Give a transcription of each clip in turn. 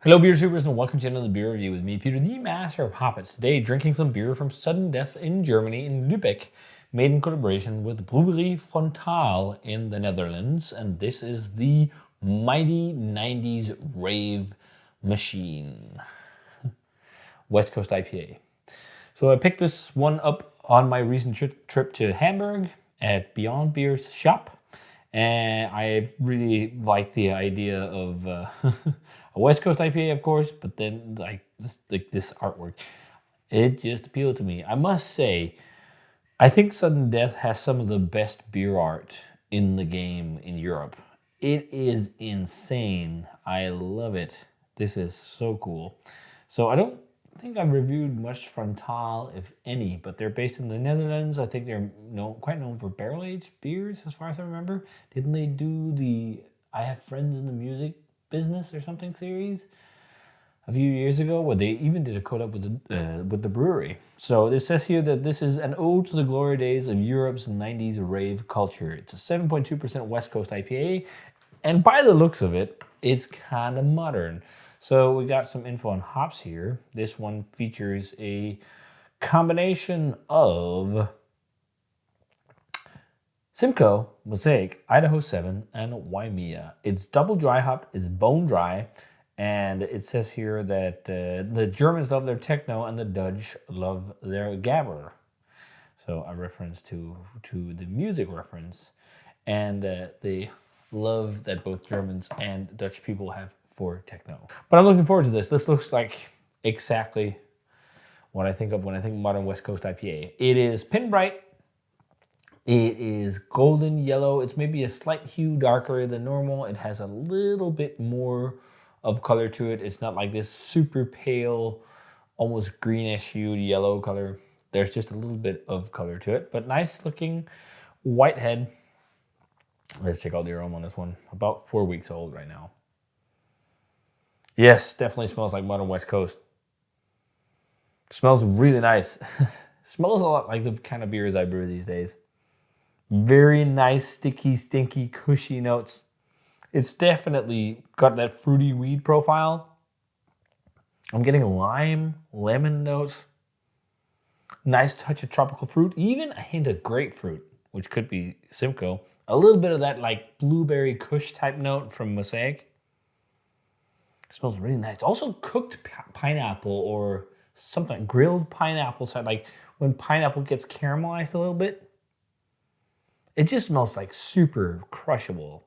Hello, beer tubers, and welcome to another beer review with me, Peter, the master of hoppets. Today, drinking some beer from Sudden Death in Germany, in Lübeck, made in collaboration with Brewery Frontaal in the Netherlands, and this is the mighty 90s Ravemachine West Coast IPA. So I picked this one up on my recent trip to Hamburg at Beyond Beer's shop. And I really like the idea of a West Coast IPA, of course, but then this artwork, it just appealed to me. I must say, I think Sudden Death has some of the best beer art in the game in Europe. It is insane. I love it. This is so cool. So I don't think I've reviewed much Frontaal, if any, but they're based in the Netherlands. I think they're quite known for barrel-aged beers, as far as I remember. Didn't they do the I Have Friends in the Music Business or something series a few years ago, where they even did a collab with the brewery? So it says here that this is an ode to the glory days of Europe's 90s rave culture. It's a 7.2% West Coast IPA, and by the looks of it, it's kind of modern. So we got some info on hops here. This one features a combination of Simcoe, Mosaic, Idaho 7, and Waimea. It's double dry hopped, it's bone dry, and it says here that the Germans love their techno and the Dutch love their gabber. So a reference to the music reference, and the love that both Germans and Dutch people have for techno. But I'm looking forward to this. This looks like exactly what I think of when I think modern West Coast IPA. It is pin bright. It is golden yellow. It's maybe a slight hue darker than normal. It has a little bit more of color to it. It's not like this super pale, almost greenish hued yellow color. There's just a little bit of color to it, but nice looking white head. Let's check out the aroma on this one. About 4 weeks old right now. Yes, definitely smells like modern West Coast. Smells really nice. Smells a lot like the kind of beers I brew these days. Very nice, sticky, stinky, cushy notes. It's definitely got that fruity weed profile. I'm getting lime, lemon notes. Nice touch of tropical fruit, even a hint of grapefruit, which could be Simcoe. A little bit of that like blueberry kush type note from Mosaic. It smells really nice. Also cooked pineapple or something, grilled pineapple, so like when pineapple gets caramelized a little bit. It just smells like super crushable.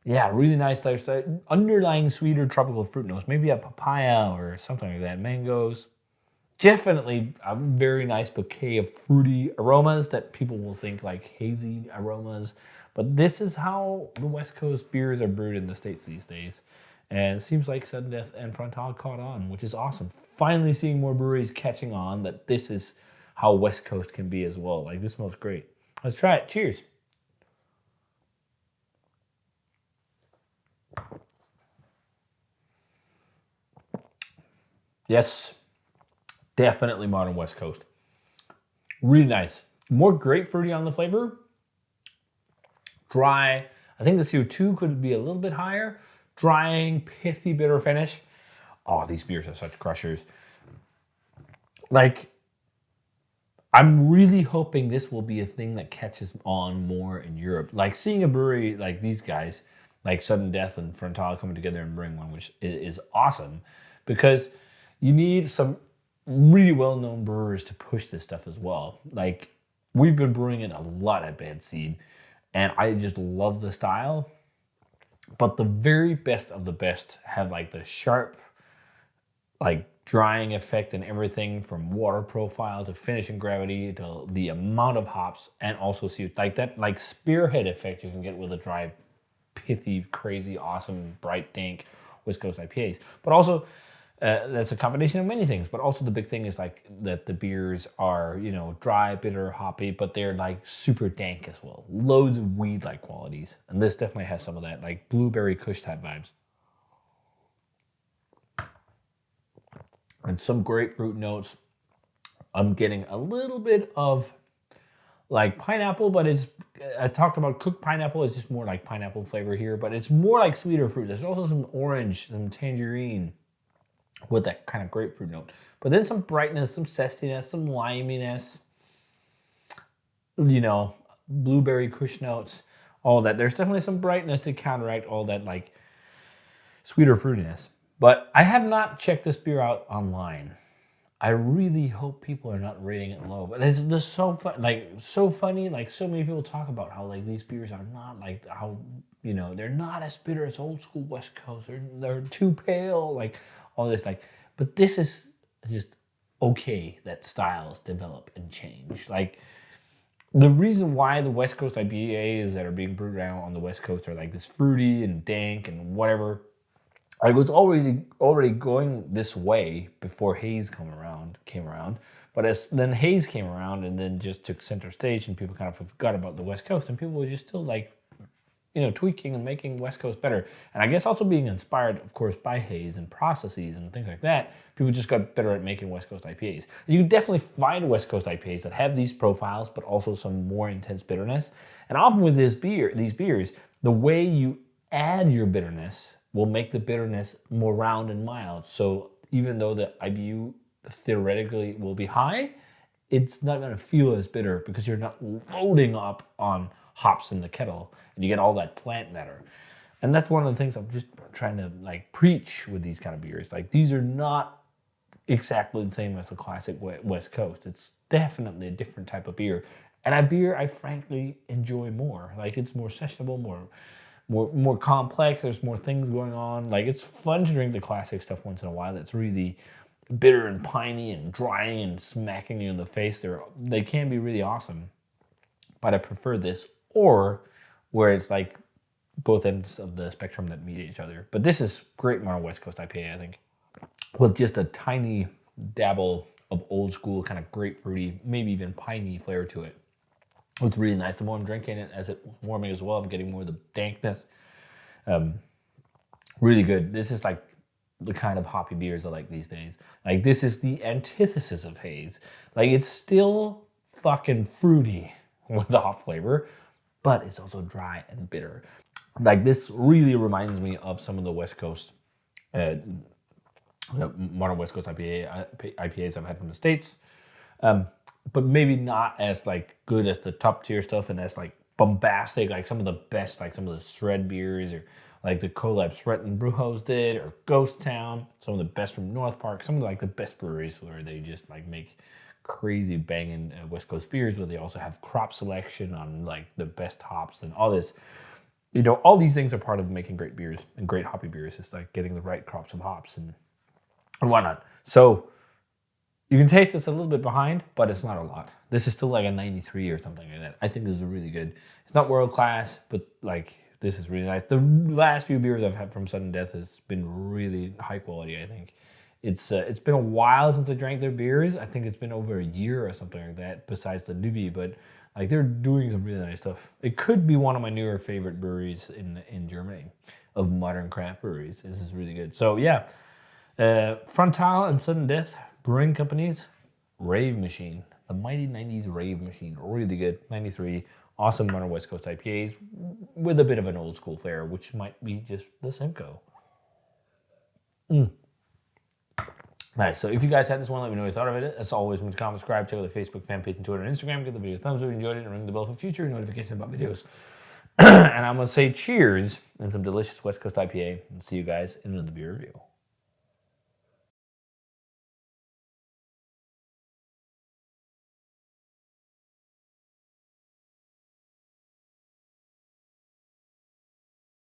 Yeah, really nice. There's the underlying sweeter tropical fruit notes, maybe a papaya or something like that, mangoes. Definitely a very nice bouquet of fruity aromas that people will think like hazy aromas. But this is how the West Coast beers are brewed in the States these days. And it seems like Sudden Death and Frontaal caught on, which is awesome. Finally seeing more breweries catching on that this is how West Coast can be as well. Like, this smells great. Let's try it. Cheers. Yes, definitely modern West Coast. Really nice. More grapefruity on the flavor. Dry. I think the CO2 could be a little bit higher. Drying, pithy, bitter finish. Oh, these beers are such crushers. Like, I'm really hoping this will be a thing that catches on more in Europe. Like, seeing a brewery like these guys, like Sudden Death and Frontaal coming together and bring one, which is awesome, because you need some really well-known brewers to push this stuff as well. Like, we've been brewing it a lot at Bad Seed, and I just love the style. But the very best of the best have like the sharp, like drying effect and everything from water profile to finishing gravity to the amount of hops, and also see like that like spearhead effect you can get with a dry, pithy, crazy, awesome, bright, dank West Coast IPAs. But also that's a combination of many things. But also the big thing is like that the beers are, you know, dry, bitter, hoppy, but they're like super dank as well. Loads of weed-like qualities, and this definitely has some of that like blueberry kush type vibes. And some grapefruit notes. I'm getting a little bit of like pineapple, but I talked about cooked pineapple. It's just more like pineapple flavor here, but it's more like sweeter fruit. There's also some orange, some tangerine with that kind of grapefruit note. But then some brightness, some zestiness, some liminess, you know, blueberry kush notes, all that. There's definitely some brightness to counteract all that like sweeter fruitiness. But I have not checked this beer out online. I really hope people are not rating it low. But it's just so fun, like so funny. Like so many people talk about how like these beers are not like how, you know, they're not as bitter as old school West Coast. They're too pale, like all this like. But this is just okay that styles develop and change. Like the reason why the West Coast IPAs that are being brewed around on the West Coast are like this fruity and dank and whatever. I was already going this way before Haze came around. But as then Haze came around and then just took center stage and people kind of forgot about the West Coast and people were just still like, you know, tweaking and making West Coast better. And I guess also being inspired, of course, by Haze and processes and things like that, people just got better at making West Coast IPAs. You can definitely find West Coast IPAs that have these profiles, but also some more intense bitterness. And often with these beers, the way you add your bitterness will make the bitterness more round and mild. So even though the IBU theoretically will be high, it's not gonna feel as bitter because you're not loading up on hops in the kettle and you get all that plant matter. And that's one of the things I'm just trying to like preach with these kind of beers. Like these are not exactly the same as the classic West Coast. It's definitely a different type of beer. And a beer I frankly enjoy more. Like it's more sessionable, more complex. There's more things going on. Like it's fun to drink the classic stuff once in a while. That's really bitter and piney and drying and smacking you in the face. They can be really awesome, but I prefer this or where it's like both ends of the spectrum that meet each other. But this is great modern West Coast IPA, I think, with just a tiny dabble of old school kind of grapefruity, maybe even piney flavor to it. It's really nice. The more I'm drinking it, as it's warming as well, I'm getting more of the dankness. Really good. This is like the kind of hoppy beers I like these days. Like this is the antithesis of Haze. Like it's still fucking fruity with the hop flavor, but it's also dry and bitter. Like this really reminds me of some of the West Coast, modern West Coast IPAs I've had from the States. But maybe not as like good as the top tier stuff and as like bombastic, like some of the best, like some of the Shred beers or like the collab Shred and Brewhouse did, or Ghost Town, some of the best from North Park, some of like the best breweries where they just like make crazy banging West Coast beers, where they also have crop selection on like the best hops and all this. You know, all these things are part of making great beers and great hoppy beers. It's like getting the right crops of hops and whatnot. So you can taste it's a little bit behind, but it's not a lot. This is still like a 93 or something like that. I think this is really good. It's not world class, but like this is really nice. The last few beers I've had from Sudden Death has been really high quality, I think. It's been a while since I drank their beers. I think it's been over a year or something like that, besides the newbie, but like they're doing some really nice stuff. It could be one of my newer favorite breweries in Germany of modern craft breweries. This is really good. So yeah, Frontaal and Sudden Death Brewing Companies, Ravemachine, the mighty 90s Ravemachine, really good. 93, awesome modern West Coast IPAs with a bit of an old school flair, which might be just the Simcoe. Nice. So if you guys had this one, let me know what you thought of it. As always, remember to comment, subscribe, check out the Facebook fan page and Twitter and Instagram. Give the video a thumbs up if you enjoyed it, and ring the bell for future notifications about videos. And I'm going to say cheers and some delicious West Coast IPA, and see you guys in another beer review.